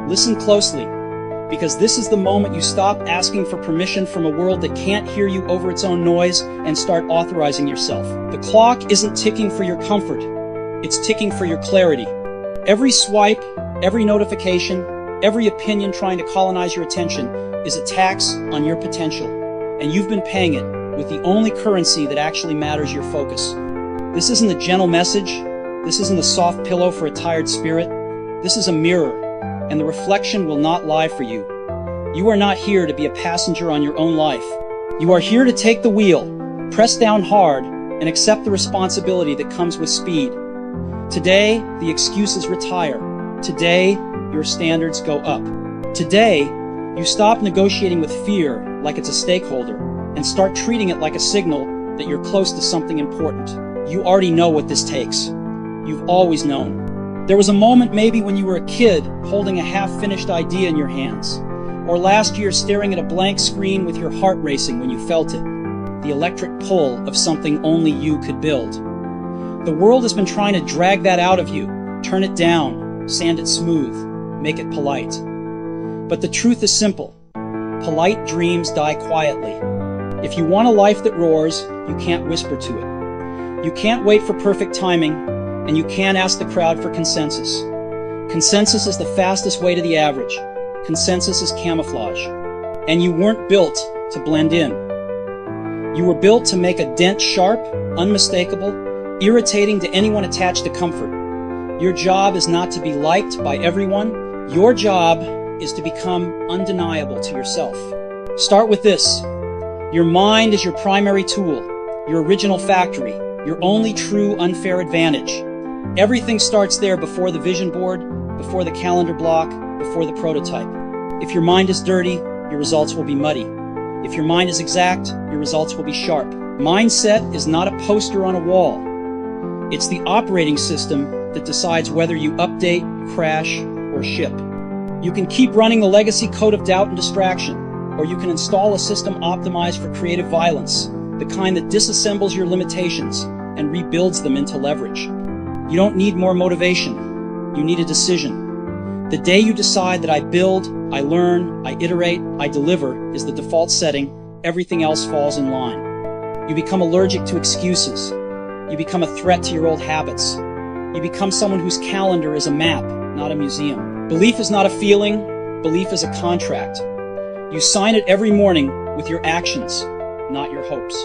Listen closely, because this is the moment you stop asking for permission from a world that can't hear you over its own noise and start authorizing yourself. The clock isn't ticking for your comfort, it's ticking for your clarity. Every swipe, every notification, every opinion trying to colonize your attention is a tax on your potential, and you've been paying it with the only currency that actually matters, your focus. This isn't a gentle message, this isn't a soft pillow for a tired spirit, this is a mirror, and the reflection will not lie for you. You are not here to be a passenger on your own life. You are here to take the wheel, press down hard, and accept the responsibility that comes with speed. Today, the excuses retire. Today, your standards go up. Today, you stop negotiating with fear like it's a stakeholder and start treating it like a signal that you're close to something important. You already know what this takes. You've always known. There was a moment maybe when you were a kid holding a half-finished idea in your hands, or last year staring at a blank screen with your heart racing when you felt it, the electric pull of something only you could build. The world has been trying to drag that out of you, turn it down, sand it smooth, make it polite. But the truth is simple. Polite dreams die quietly. If you want a life that roars, you can't whisper to it. You can't wait for perfect timing, and you can't ask the crowd for consensus. Consensus is the fastest way to the average. Consensus is camouflage. And you weren't built to blend in. You were built to make a dent sharp, unmistakable, irritating to anyone attached to comfort. Your job is not to be liked by everyone. Your job is to become undeniable to yourself. Start with this. Your mind is your primary tool, your original factory, your only true unfair advantage. Everything starts there before the vision board, before the calendar block, before the prototype. If your mind is dirty, your results will be muddy. If your mind is exact, your results will be sharp. Mindset is not a poster on a wall. It's the operating system that decides whether you update, crash, or ship. You can keep running the legacy code of doubt and distraction, or you can install a system optimized for creative violence, the kind that disassembles your limitations and rebuilds them into leverage. You don't need more motivation. You need a decision. The day you decide that I build, I learn, I iterate, I deliver is the default setting, everything else falls in line. You become allergic to excuses. You become a threat to your old habits. You become someone whose calendar is a map, not a museum. Belief is not a feeling. Belief is a contract. You sign it every morning with your actions, not your hopes.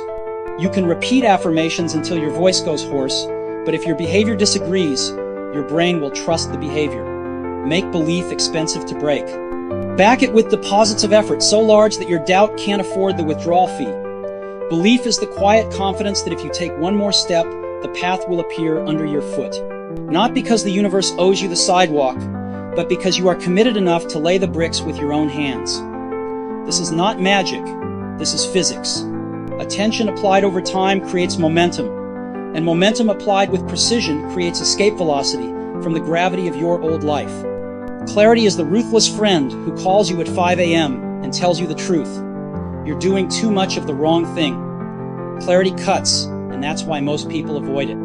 You can repeat affirmations until your voice goes hoarse, but if your behavior disagrees, your brain will trust the behavior. Make belief expensive to break. Back it with deposits of effort so large that your doubt can't afford the withdrawal fee. Belief is the quiet confidence that if you take one more step, the path will appear under your foot. Not because the universe owes you the sidewalk, but because you are committed enough to lay the bricks with your own hands. This is not magic. This is physics. Attention applied over time creates momentum, and momentum applied with precision creates escape velocity from the gravity of your old life. Clarity is the ruthless friend who calls you at 5 a.m. and tells you the truth. You're doing too much of the wrong thing. Clarity cuts, and that's why most people avoid it.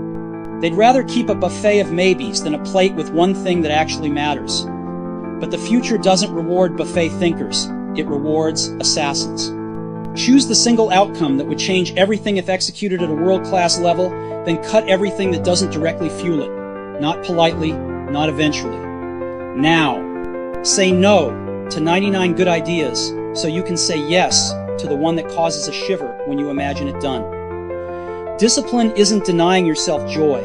They'd rather keep a buffet of maybes than a plate with one thing that actually matters. But the future doesn't reward buffet thinkers. It rewards assassins. Choose the single outcome that would change everything if executed at a world-class level, then cut everything that doesn't directly fuel it. Not politely, not eventually. Now, say no to 99 good ideas so you can say yes to the one that causes a shiver when you imagine it done. Discipline isn't denying yourself joy.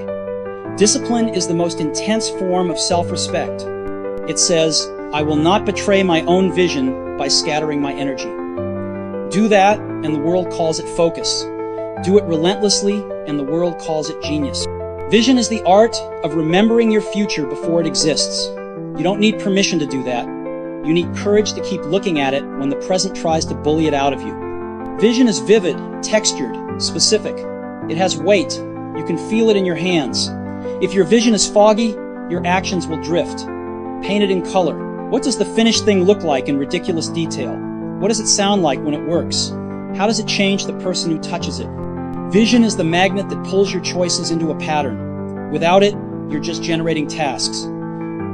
Discipline is the most intense form of self-respect. It says, I will not betray my own vision by scattering my energy. Do that, and the world calls it focus. Do it relentlessly, and the world calls it genius. Vision is the art of remembering your future before it exists. You don't need permission to do that. You need courage to keep looking at it when the present tries to bully it out of you. Vision is vivid, textured, specific. It has weight. You can feel it in your hands. If your vision is foggy, your actions will drift. Paint it in color. What does the finished thing look like in ridiculous detail? What does it sound like when it works? How does it change the person who touches it? Vision is the magnet that pulls your choices into a pattern. Without it, you're just generating tasks.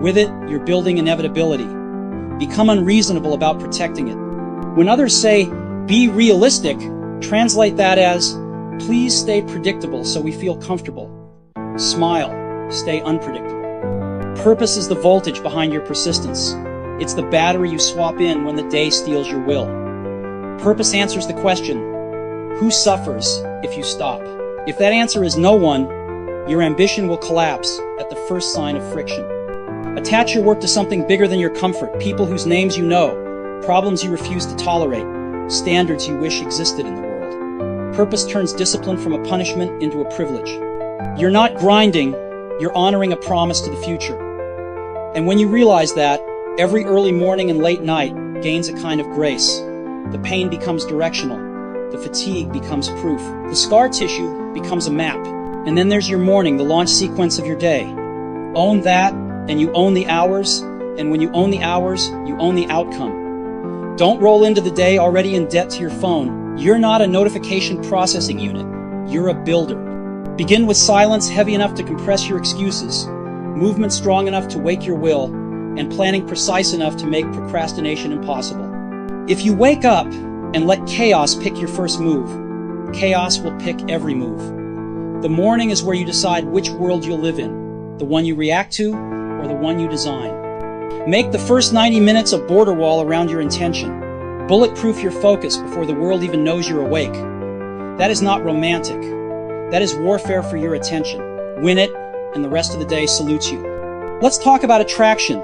With it, you're building inevitability. Become unreasonable about protecting it. When others say, be realistic, translate that as, please stay predictable so we feel comfortable. Smile, stay unpredictable. Purpose is the voltage behind your persistence. It's the battery you swap in when the day steals your will. Purpose answers the question, who suffers if you stop? If that answer is no one, your ambition will collapse at the first sign of friction. Attach your work to something bigger than your comfort, people whose names you know, problems you refuse to tolerate, standards you wish existed in the world. Purpose turns discipline from a punishment into a privilege. You're not grinding, you're honoring a promise to the future. And when you realize that, every early morning and late night gains a kind of grace. The pain becomes directional. The fatigue becomes proof. The scar tissue becomes a map. And then there's your morning, the launch sequence of your day. Own that, and you own the hours. And when you own the hours, you own the outcome. Don't roll into the day already in debt to your phone. You're not a notification processing unit. You're a builder. Begin with silence heavy enough to compress your excuses, movement strong enough to wake your will, and planning precise enough to make procrastination impossible. If you wake up and let chaos pick your first move, chaos will pick every move. The morning is where you decide which world you'll live in, the one you react to or the one you design. Make the first 90 minutes a border wall around your intention. Bulletproof your focus before the world even knows you're awake. That is not romantic. That is warfare for your attention. Win it, and the rest of the day salutes you. Let's talk about attraction,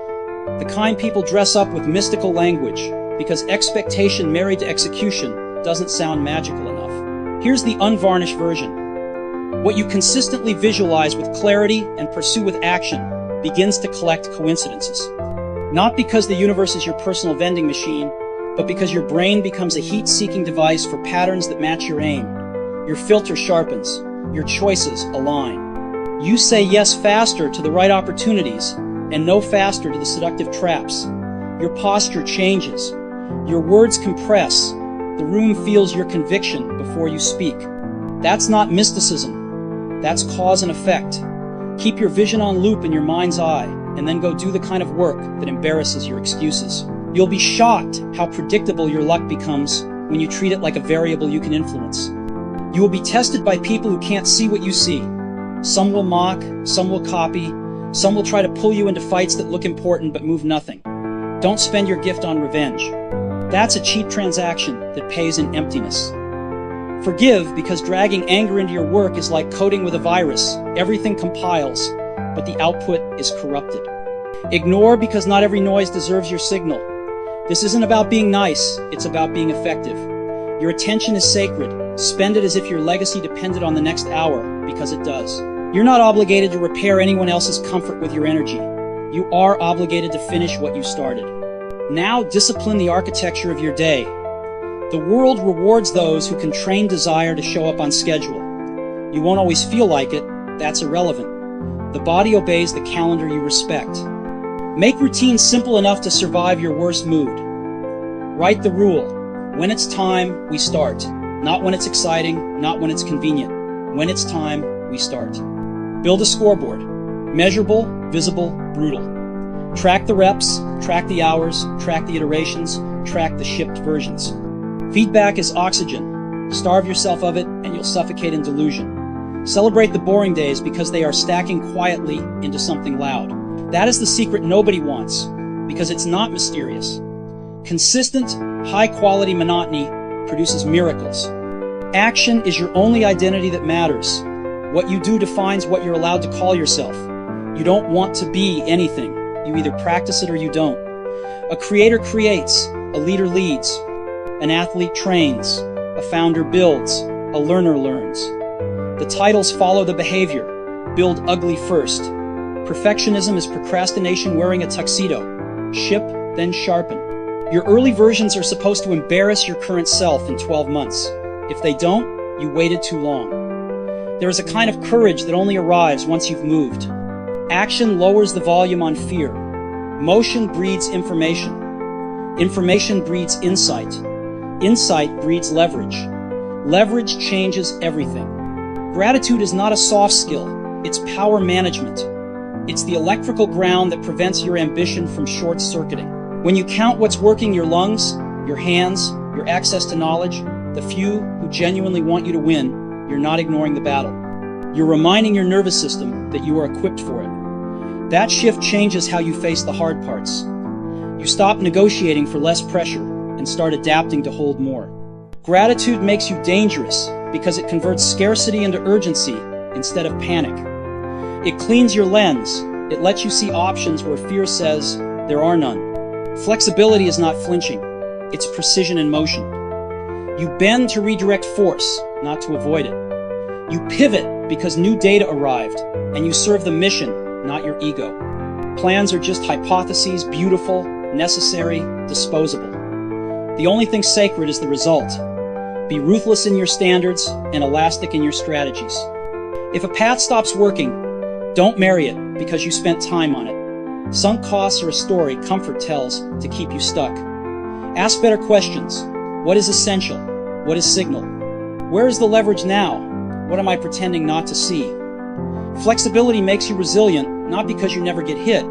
the kind people dress up with mystical language, because expectation married to execution doesn't sound magical enough. Here's the unvarnished version. What you consistently visualize with clarity and pursue with action begins to collect coincidences. Not because the universe is your personal vending machine, but because your brain becomes a heat-seeking device for patterns that match your aim. Your filter sharpens. Your choices align. You say yes faster to the right opportunities and no faster to the seductive traps. Your posture changes. Your words compress. The room feels your conviction before you speak. That's not mysticism. That's cause and effect. Keep your vision on loop in your mind's eye and then go do the kind of work that embarrasses your excuses. You'll be shocked how predictable your luck becomes when you treat it like a variable you can influence. You will be tested by people who can't see what you see. Some will mock, some will copy, some will try to pull you into fights that look important but move nothing. Don't spend your gift on revenge. That's a cheap transaction that pays in emptiness. Forgive, because dragging anger into your work is like coding with a virus. Everything compiles, but the output is corrupted. Ignore, because not every noise deserves your signal. This isn't about being nice, it's about being effective. Your attention is sacred. Spend it as if your legacy depended on the next hour, because it does. You're not obligated to repair anyone else's comfort with your energy. You are obligated to finish what you started. Now discipline the architecture of your day. The world rewards those who can train desire to show up on schedule. You won't always feel like it. That's irrelevant. The body obeys the calendar you respect. Make routines simple enough to survive your worst mood. Write the rule. When it's time, we start. Not when it's exciting, not when it's convenient. When it's time, we start. Build a scoreboard. Measurable, visible, brutal. Track the reps, track the hours, track the iterations, track the shipped versions. Feedback is oxygen. Starve yourself of it and you'll suffocate in delusion. Celebrate the boring days because they are stacking quietly into something loud. That is the secret nobody wants, because it's not mysterious. Consistent, high-quality monotony produces miracles. Action is your only identity that matters. What you do defines what you're allowed to call yourself. You don't want to be anything. You either practice it or you don't. A creator creates, a leader leads, an athlete trains, a founder builds, a learner learns. The titles follow the behavior. Build ugly first. Perfectionism is procrastination wearing a tuxedo. Ship, then sharpen. Your early versions are supposed to embarrass your current self in 12 months. If they don't, you waited too long. There is a kind of courage that only arrives once you've moved. Action lowers the volume on fear. Motion breeds information. Information breeds insight. Insight breeds leverage. Leverage changes everything. Gratitude is not a soft skill. It's power management. It's the electrical ground that prevents your ambition from short-circuiting. When you count what's working, your lungs, your hands, your access to knowledge, the few who genuinely want you to win, you're not ignoring the battle. You're reminding your nervous system that you are equipped for it. That shift changes how you face the hard parts. You stop negotiating for less pressure and start adapting to hold more. Gratitude makes you dangerous because it converts scarcity into urgency instead of panic. It cleans your lens. It lets you see options where fear says there are none. Flexibility is not flinching. It's precision in motion. You bend to redirect force, not to avoid it. You pivot because new data arrived, and you serve the mission, not your ego. Plans are just hypotheses, beautiful, necessary, disposable. The only thing sacred is the result. Be ruthless in your standards and elastic in your strategies. If a path stops working, don't marry it because you spent time on it. Sunk costs are a story comfort tells to keep you stuck. Ask better questions. What is essential? What is signal? Where is the leverage now? What am I pretending not to see? Flexibility makes you resilient, not because you never get hit,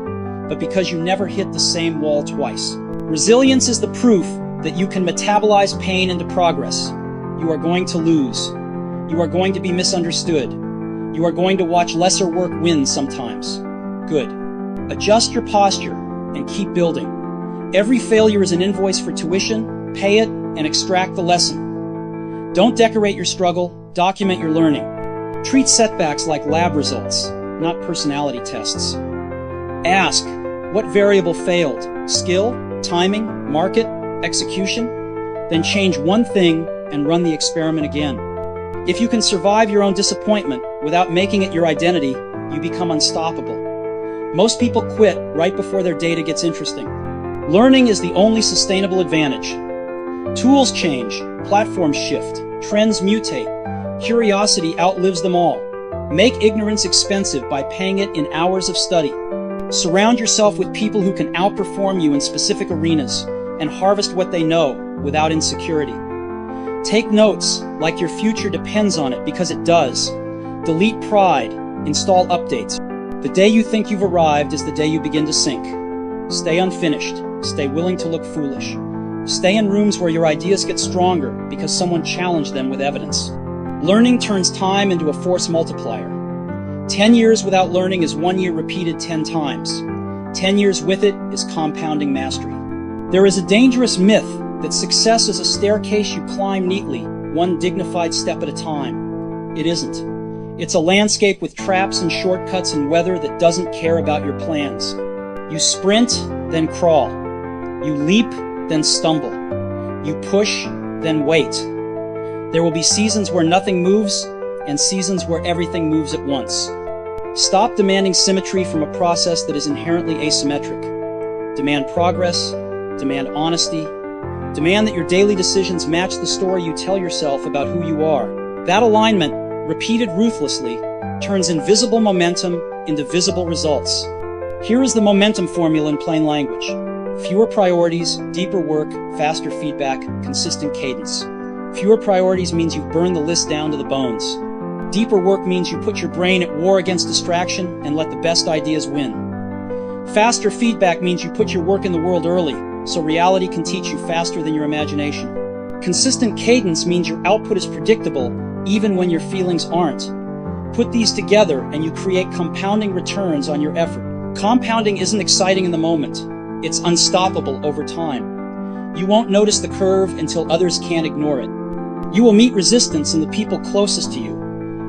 but because you never hit the same wall twice. Resilience is the proof that you can metabolize pain into progress. You are going to lose. You are going to be misunderstood. You are going to watch lesser work win sometimes. Good. Adjust your posture and keep building. Every failure is an invoice for tuition. Pay it and extract the lesson. Don't decorate your struggle, document your learning. Treat setbacks like lab results, not personality tests. Ask, what variable failed? Skill, timing, market, execution? Then change one thing and run the experiment again. If you can survive your own disappointment without making it your identity, you become unstoppable. Most people quit right before their data gets interesting. Learning is the only sustainable advantage. Tools change, platforms shift, trends mutate. Curiosity outlives them all. Make ignorance expensive by paying it in hours of study. Surround yourself with people who can outperform you in specific arenas and harvest what they know without insecurity. Take notes like your future depends on it, because it does. Delete pride, install updates. The day you think you've arrived is the day you begin to sink. Stay unfinished, stay willing to look foolish. Stay in rooms where your ideas get stronger because someone challenged them with evidence. Learning turns time into a force multiplier. 10 years without learning is 1 year repeated 10 times. 10 years with it is compounding mastery. There is a dangerous myth that success is a staircase you climb neatly, one dignified step at a time. It isn't. It's a landscape with traps and shortcuts and weather that doesn't care about your plans. You sprint, then crawl. You leap, then stumble. You push, then wait. There will be seasons where nothing moves and seasons where everything moves at once. Stop demanding symmetry from a process that is inherently asymmetric. Demand progress, demand honesty, demand that your daily decisions match the story you tell yourself about who you are. That alignment, repeated ruthlessly, turns invisible momentum into visible results. Here is the momentum formula in plain language. Fewer priorities, deeper work, faster feedback, consistent cadence. Fewer priorities means you've burned the list down to the bones. Deeper work means you put your brain at war against distraction and let the best ideas win. Faster feedback means you put your work in the world early, so reality can teach you faster than your imagination. Consistent cadence means your output is predictable, even when your feelings aren't. Put these together and you create compounding returns on your effort. Compounding isn't exciting in the moment. It's unstoppable over time. You won't notice the curve until others can't ignore it. You will meet resistance in the people closest to you,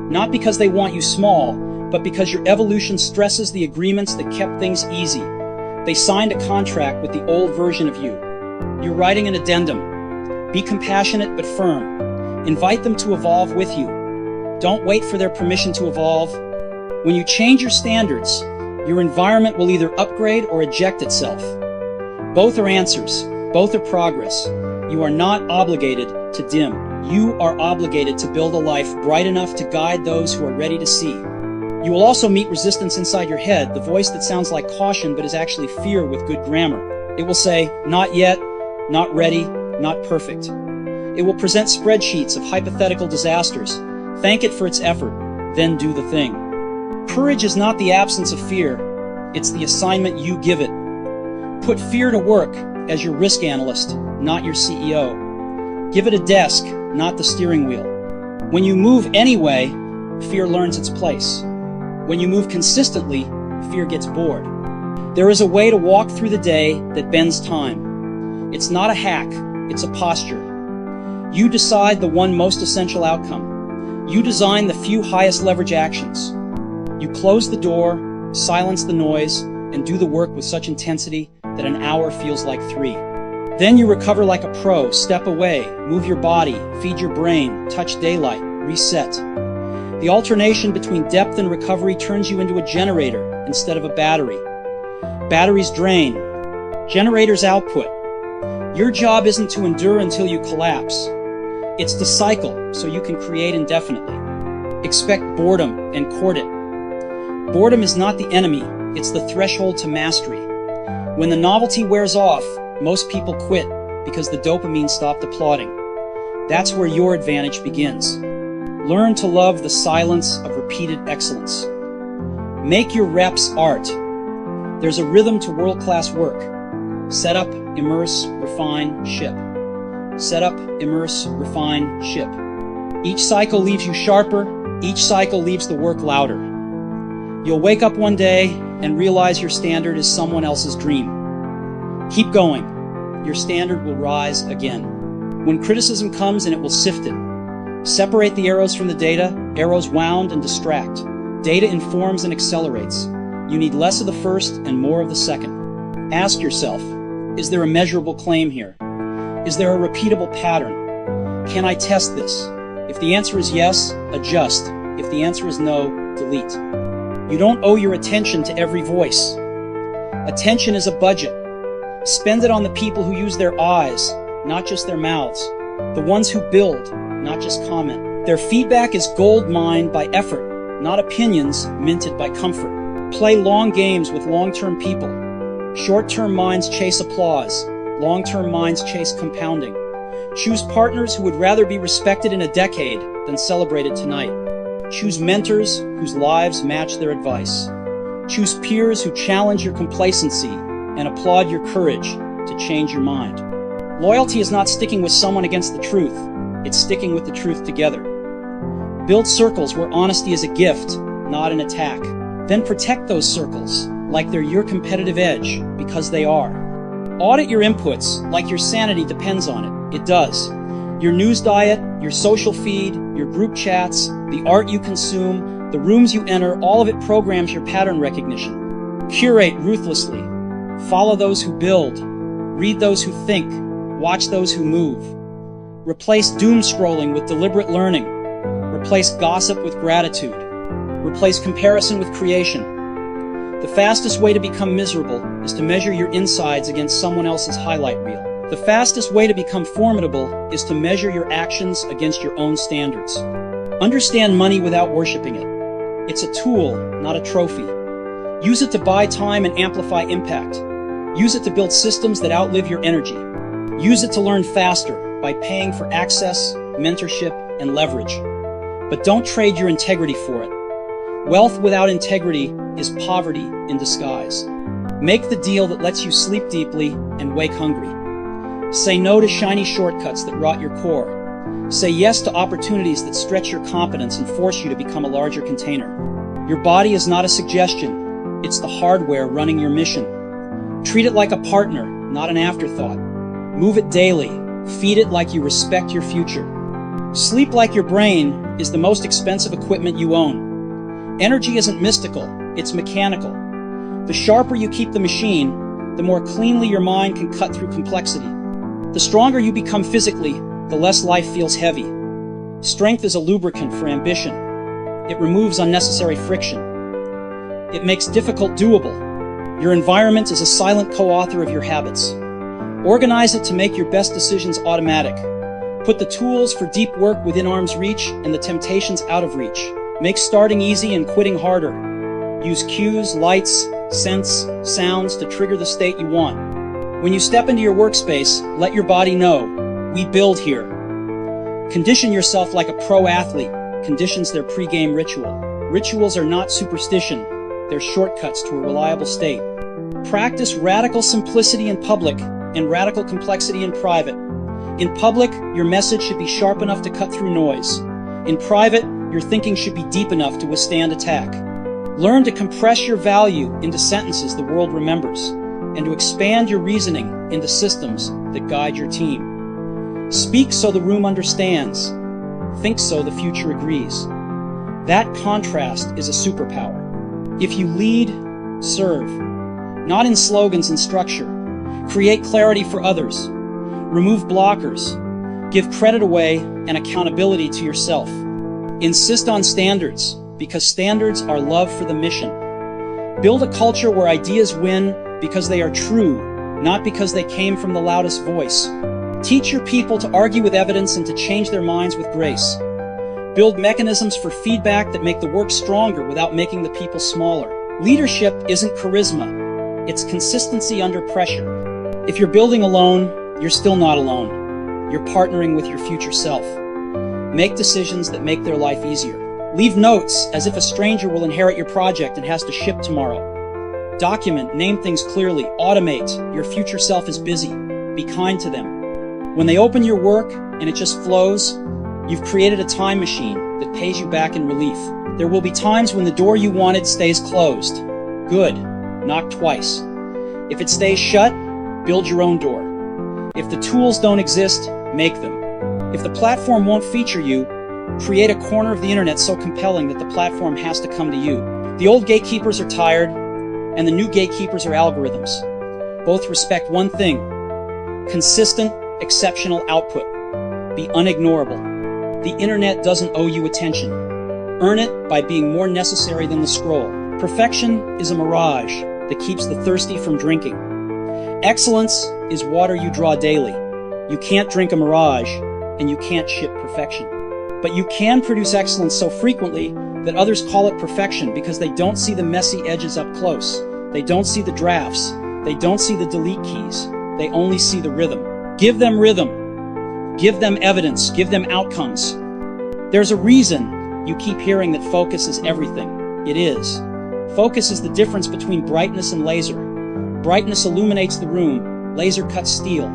not because they want you small, but because your evolution stresses the agreements that kept things easy. They signed a contract with the old version of you. You're writing an addendum. Be compassionate but firm. Invite them to evolve with you. Don't wait for their permission to evolve. When you change your standards, your environment will either upgrade or eject itself. Both are answers. Both are progress. You are not obligated to dim. You are obligated to build a life bright enough to guide those who are ready to see. You will also meet resistance inside your head, the voice that sounds like caution but is actually fear with good grammar. It will say, not yet, not ready, not perfect. It will present spreadsheets of hypothetical disasters. Thank it for its effort, then do the thing. Courage is not the absence of fear, it's the assignment you give it. Put fear to work, as your risk analyst, not your CEO. Give it a desk, not the steering wheel. When you move anyway, fear learns its place. When you move consistently, fear gets bored. There is a way to walk through the day that bends time. It's not a hack, it's a posture. You decide the one most essential outcome. You design the few highest leverage actions. You close the door, silence the noise, and do the work with such intensity that an hour feels like 3. Then you recover like a pro, step away, move your body, feed your brain, touch daylight, reset. The alternation between depth and recovery turns you into a generator instead of a battery. Batteries drain, generators output. Your job isn't to endure until you collapse. It's to cycle so you can create indefinitely. Expect boredom and court it. Boredom is not the enemy, it's the threshold to mastery. When the novelty wears off, most people quit because the dopamine stopped applauding. That's where your advantage begins. Learn to love the silence of repeated excellence. Make your reps art. There's a rhythm to world-class work. Set up, immerse, refine, ship. Set up, immerse, refine, ship. Each cycle leaves you sharper. Each cycle leaves the work louder. You'll wake up one day and realize your standard is someone else's dream. Keep going. Your standard will rise again. When criticism comes, and it will sift it. Separate the arrows from the data. Arrows wound and distract. Data informs and accelerates. You need less of the first and more of the second. Ask yourself, is there a measurable claim here? Is there a repeatable pattern? Can I test this? If the answer is yes, adjust. If the answer is no, delete. You don't owe your attention to every voice. Attention is a budget. Spend it on the people who use their eyes, not just their mouths. The ones who build, not just comment. Their feedback is gold mined by effort, not opinions minted by comfort. Play long games with long-term people. Short-term minds chase applause. Long-term minds chase compounding. Choose partners who would rather be respected in a decade than celebrated tonight. Choose mentors whose lives match their advice. Choose peers who challenge your complacency and applaud your courage to change your mind. Loyalty is not sticking with someone against the truth. It's sticking with the truth together. Build circles where honesty is a gift, not an attack. Then protect those circles like they're your competitive edge, because they are. Audit your inputs like your sanity depends on it. It does. Your news diet, your social feed, your group chats, the art you consume, the rooms you enter, all of it programs your pattern recognition. Curate ruthlessly. Follow those who build. Read those who think. Watch those who move. Replace doom scrolling with deliberate learning. Replace gossip with gratitude. Replace comparison with creation. The fastest way to become miserable is to measure your insides against someone else's highlight reel. The fastest way to become formidable is to measure your actions against your own standards. Understand money without worshiping it. It's a tool, not a trophy. Use it to buy time and amplify impact. Use it to build systems that outlive your energy. Use it to learn faster by paying for access, mentorship, and leverage. But don't trade your integrity for it. Wealth without integrity is poverty in disguise. Make the deal that lets you sleep deeply and wake hungry. Say no to shiny shortcuts that rot your core. Say yes to opportunities that stretch your competence and force you to become a larger container. Your body is not a suggestion. It's the hardware running your mission. Treat it like a partner, not an afterthought. Move it daily. Feed it like you respect your future. Sleep like your brain is the most expensive equipment you own. Energy isn't mystical, it's mechanical. The sharper you keep the machine, the more cleanly your mind can cut through complexity. The stronger you become physically, the less life feels heavy. Strength is a lubricant for ambition. It removes unnecessary friction. It makes difficult doable. Your environment is a silent co-author of your habits. Organize it to make your best decisions automatic. Put the tools for deep work within arm's reach and the temptations out of reach. Make starting easy and quitting harder. Use cues, lights, scents, sounds to trigger the state you want. When you step into your workspace, let your body know, we build here. Condition yourself like a pro athlete conditions their pre-game ritual. Rituals are not superstition. They're shortcuts to a reliable state. Practice radical simplicity in public and radical complexity in private. In public, your message should be sharp enough to cut through noise. In private, your thinking should be deep enough to withstand attack. Learn to compress your value into sentences the world remembers, and to expand your reasoning into systems that guide your team. Speak so the room understands. Think so the future agrees. That contrast is a superpower. If you lead, serve. Not in slogans and structure. Create clarity for others. Remove blockers. Give credit away and accountability to yourself. Insist on standards, because standards are love for the mission. Build a culture where ideas win because they are true, not because they came from the loudest voice. Teach your people to argue with evidence and to change their minds with grace. Build mechanisms for feedback that make the work stronger without making the people smaller. Leadership isn't charisma, it's consistency under pressure. If you're building alone, you're still not alone. You're partnering with your future self. Make decisions that make their life easier. Leave notes as if a stranger will inherit your project and has to ship tomorrow. Document, name things clearly, automate. Your future self is busy. Be kind to them. When they open your work and it just flows, you've created a time machine that pays you back in relief. There will be times when the door you wanted stays closed. Good. Knock twice. If it stays shut, build your own door. If the tools don't exist, make them. If the platform won't feature you, create a corner of the internet so compelling that the platform has to come to you. The old gatekeepers are tired, and the new gatekeepers are algorithms. Both respect one thing: consistent, exceptional output. Be unignorable. The internet doesn't owe you attention. Earn it by being more necessary than the scroll. Perfection is a mirage that keeps the thirsty from drinking. Excellence is water you draw daily. You can't drink a mirage, and you can't ship perfection. But you can produce excellence so frequently that others call it perfection because they don't see the messy edges up close. They don't see the drafts. They don't see the delete keys. They only see the rhythm. Give them rhythm. Give them evidence. Give them outcomes. There's a reason you keep hearing that focus is everything. It is. Focus is the difference between brightness and laser. Brightness illuminates the room. Laser cuts steel.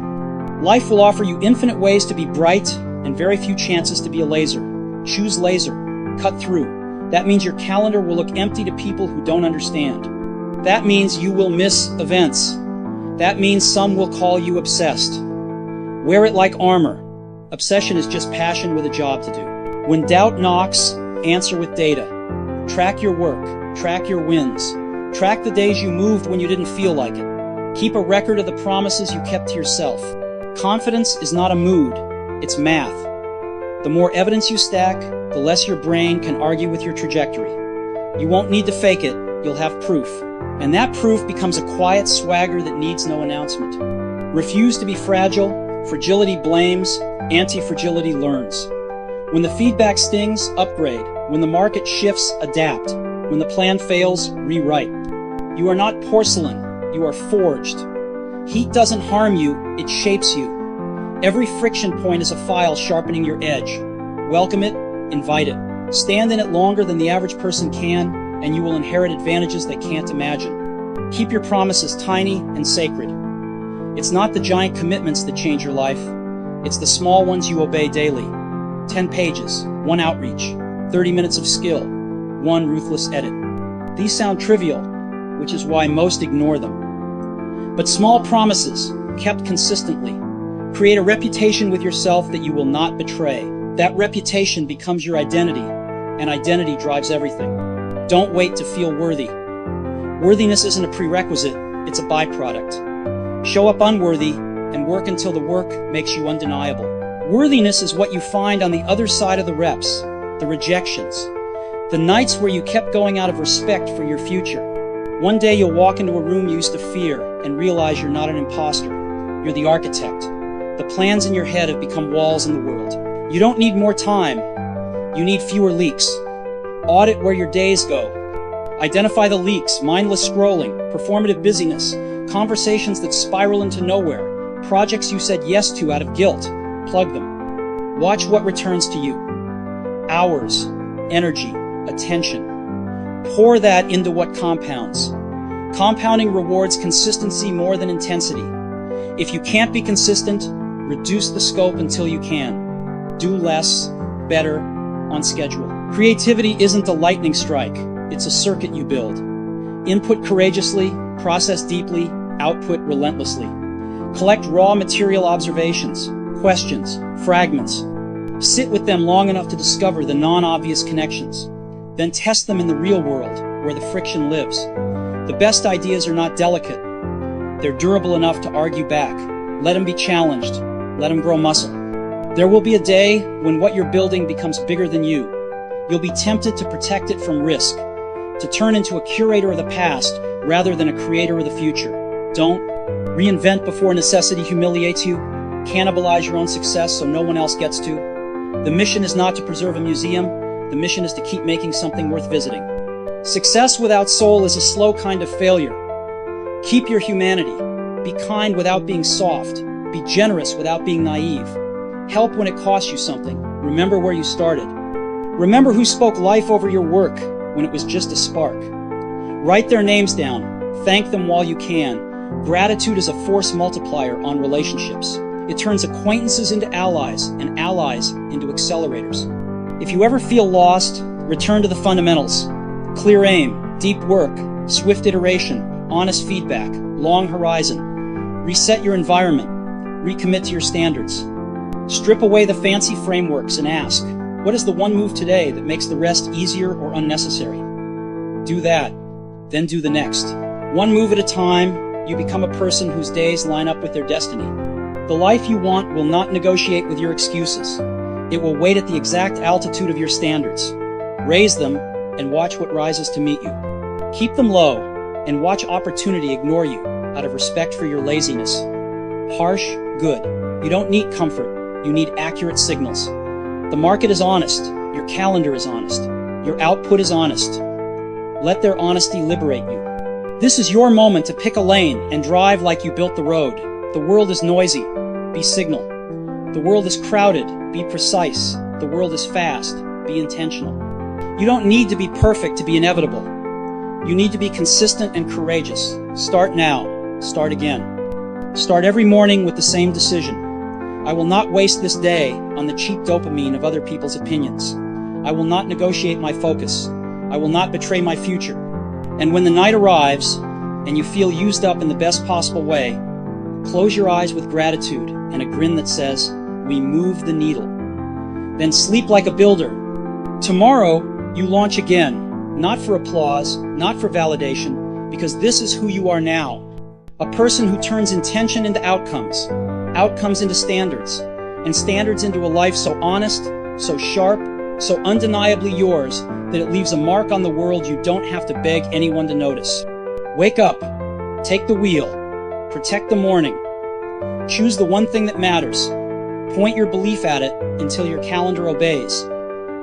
Life will offer you infinite ways to be bright and very few chances to be a laser. Choose laser. Cut through. That means your calendar will look empty to people who don't understand. That means you will miss events. That means some will call you obsessed. Wear it like armor. Obsession is just passion with a job to do. When doubt knocks, answer with data. Track your work. Track your wins. Track the days you moved when you didn't feel like it. Keep a record of the promises you kept to yourself. Confidence is not a mood. It's math. The more evidence you stack, the less your brain can argue with your trajectory. You won't need to fake it, you'll have proof. And that proof becomes a quiet swagger that needs no announcement. Refuse to be fragile. Fragility blames, anti-fragility learns. When the feedback stings, upgrade. When the market shifts, adapt. When the plan fails, rewrite. You are not porcelain, you are forged. Heat doesn't harm you, it shapes you. Every friction point is a file sharpening your edge. Welcome it, invite it. Stand in it longer than the average person can, and you will inherit advantages they can't imagine. Keep your promises tiny and sacred. It's not the giant commitments that change your life. It's the small ones you obey daily. 10 pages, 1 outreach, 30 minutes of skill, 1 ruthless edit. These sound trivial, which is why most ignore them. But small promises, kept consistently, create a reputation with yourself that you will not betray. That reputation becomes your identity, and identity drives everything. Don't wait to feel worthy. Worthiness isn't a prerequisite, it's a byproduct. Show up unworthy and work until the work makes you undeniable. Worthiness is what you find on the other side of the reps, the rejections, the nights where you kept going out of respect for your future. One day you'll walk into a room you used to fear and realize you're not an imposter. You're the architect. The plans in your head have become walls in the world. You don't need more time. You need fewer leaks. Audit where your days go. Identify the leaks, mindless scrolling, performative busyness, conversations that spiral into nowhere, projects you said yes to out of guilt. Plug them. Watch what returns to you. Hours, energy, attention. Pour that into what compounds. Compounding rewards consistency more than intensity. If you can't be consistent, reduce the scope until you can. Do less, better, on schedule. Creativity isn't a lightning strike, it's a circuit you build. Input courageously, process deeply, output relentlessly. Collect raw material observations, questions, fragments. Sit with them long enough to discover the non-obvious connections. Then test them in the real world, where the friction lives. The best ideas are not delicate. They're durable enough to argue back. Let them be challenged. Let them grow muscle. There will be a day when what you're building becomes bigger than you. You'll be tempted to protect it from risk, to turn into a curator of the past rather than a creator of the future. Don't reinvent before necessity humiliates you. Cannibalize your own success so no one else gets to. The mission is not to preserve a museum. The mission is to keep making something worth visiting. Success without soul is a slow kind of failure. Keep your humanity. Be kind without being soft. Be generous without being naive. Help when it costs you something. Remember where you started. Remember who spoke life over your work when it was just a spark. Write their names down. Thank them while you can. Gratitude is a force multiplier on relationships. It turns acquaintances into allies and allies into accelerators. If you ever feel lost, return to the fundamentals. Clear aim, deep work, swift iteration, honest feedback, long horizon. Reset your environment. Recommit to your standards. Strip away the fancy frameworks and ask, what is the one move today that makes the rest easier or unnecessary? Do that, then do the next. One move at a time, you become a person whose days line up with their destiny. The life you want will not negotiate with your excuses. It will wait at the exact altitude of your standards. Raise them and watch what rises to meet you. Keep them low and watch opportunity ignore you out of respect for your laziness. Harsh, good. You don't need comfort. You need accurate signals. The market is honest. Your calendar is honest. Your output is honest. Let their honesty liberate you. This is your moment to pick a lane and drive like you built the road. The world is noisy. Be signal. The world is crowded. Be precise. The world is fast. Be intentional. You don't need to be perfect to be inevitable. You need to be consistent and courageous. Start now. Start again. Start every morning with the same decision. I will not waste this day on the cheap dopamine of other people's opinions. I will not negotiate my focus. I will not betray my future. And when the night arrives and you feel used up in the best possible way, close your eyes with gratitude and a grin that says, we move the needle. Then sleep like a builder. Tomorrow, you launch again, not for applause, not for validation, because this is who you are now. A person who turns intention into outcomes, outcomes into standards, and standards into a life so honest, so sharp, so undeniably yours that it leaves a mark on the world you don't have to beg anyone to notice. Wake up, take the wheel, protect the morning, choose the one thing that matters, point your belief at it until your calendar obeys,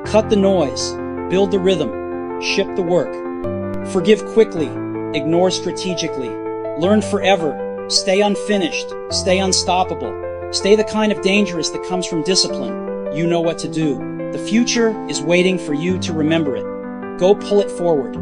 cut the noise, build the rhythm, ship the work, forgive quickly, ignore strategically, learn forever, stay unfinished, stay unstoppable, stay the kind of dangerous that comes from discipline. You know what to do. The future is waiting for you to remember it. Go pull it forward.